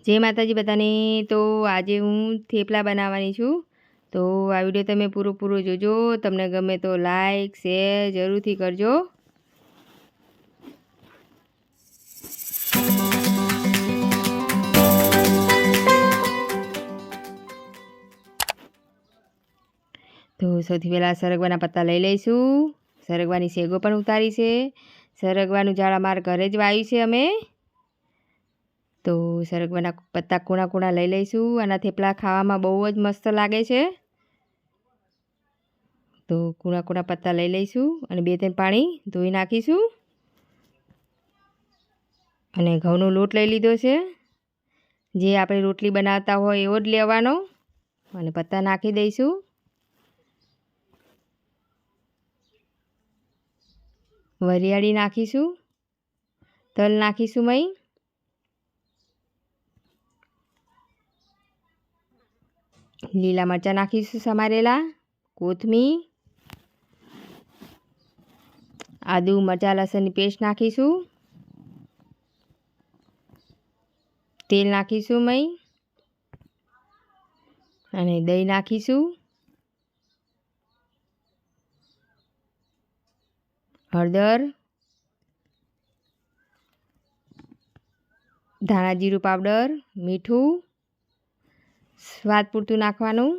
જય માતાજી બધાને। તો આજે હું થેપલા બનાવવાની છું। તો આ વિડીયો તમે પૂરો જોજો। તમને ગમે તો લાઈક શેર જરૂરથી કરજો। તો સૌથી પહેલાં સરગવાના પત્તા લઈ લઈશું। સરગવાની શેગો પણ ઉતારી છે। સરગવાનું ઝાડ અમારા ઘરે જ વાવ્યું છે અમે। તો સરગવાના પત્તા કૂણા લઈ લઈશું। આના થેપલા ખાવામાં બહુ જ મસ્ત લાગે છે। તો કૂણા પત્તા લઈ લઈશું અને 2-3 પાણી ધોઈ નાખીશું। અને ઘઉંનો લોટ લઈ લીધો છે। જે આપણે રોટલી બનાવતા હોય એવો જ લેવાનો અને પત્તા નાખી દઈશું। વરિયાળી નાખીશું। તલ નાખીશું મય। લીલા મરચાં નાખીશું સમારેલા। કોથમીર, આદુ મરચાં લસણની પેસ્ટ નાખીશું। તેલ નાખીશું મય અને દહીં નાખીશું। હળદર, ધાણા જીરું પાવડર, મીઠું સ્વાદ પૂરતું નાખવાનું,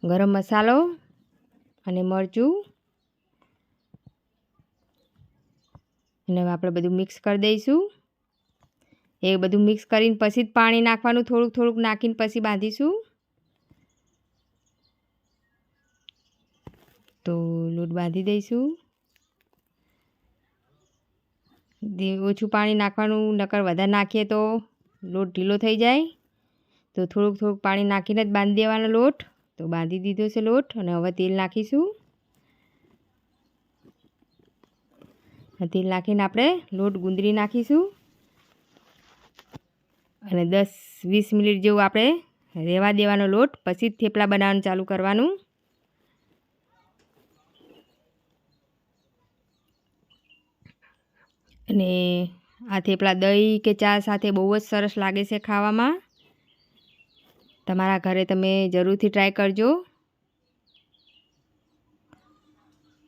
ગરમ મસાલો અને મરચું, અને આપણે બધું મિક્સ કરી દઈશું। એ બધું મિક્સ કરીને પછી જ પાણી નાખવાનું, થોડુંક નાખીને પછી બાંધીશું। તો લોટ બાંધી દઈશું। ઓછું પાણી નાખવાનું, નકર વધારે નાખીએ તો લોટ ઢીલો થઈ જાય। તો થોડુંક પાણી નાખીને જ બાંધી દેવાનો લોટ। તો બાંધી દીધો છે લોટ અને હવે તેલ નાખીશું। તેલ નાખીને આપણે લોટ ગુંદરી નાખીશું અને 10-20 મિનિટ જેવું આપણે રહેવા દેવાનો લોટ, પછી જ થેપલા બનાવવાનું ચાલુ કરવાનું। અને આ થેપલા દહીં કે ચા સાથે બહુ જ સરસ લાગે છે ખાવામાં। તમારા ઘરે તમે જરૂરથી ટ્રાય કરજો।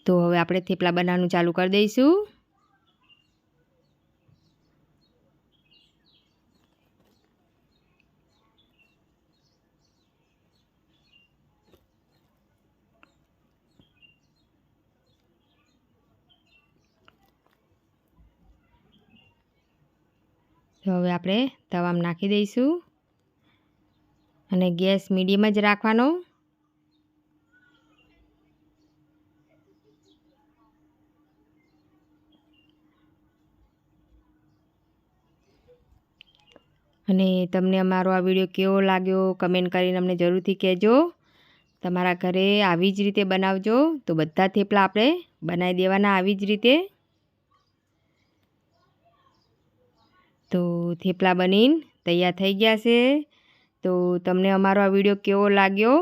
તો હવે આપણે થેપલા બનાવવાનું ચાલુ કરી દઈશું। તો હવે આપણે તવામાં નાખી દઈશું અને ગેસ મીડિયમ જ રાખવાનો। અને તમને અમારો આ વિડીયો કેવો લાગ્યો કમેન્ટ કરીને અમને જરૂરથી કહેજો। તમારા ઘરે આવી જ રીતે બનાવજો। તો બધા થેપલા આપણે બનાવી દેવાના આવી જ રીતે। તો થેપલા બનીને તૈયાર થઈ ગયા છે। તો તમને અમારો આ વિડીયો કેવો લાગ્યો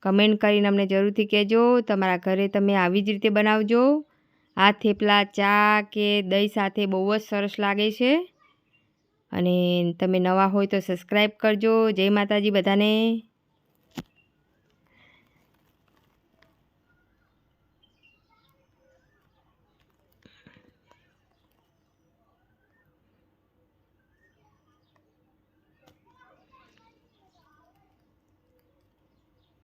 કમેન્ટ કરીને અમને જરૂરથી કહેજો। તમારા ઘરે તમે આવી જ રીતે બનાવજો। આ થેપલા ચા કે દહીં સાથે બહુ જ સરસ લાગે છે। અને તમે નવા હોય તો સબસ્ક્રાઈબ કરજો। જય માતાજી બધાને।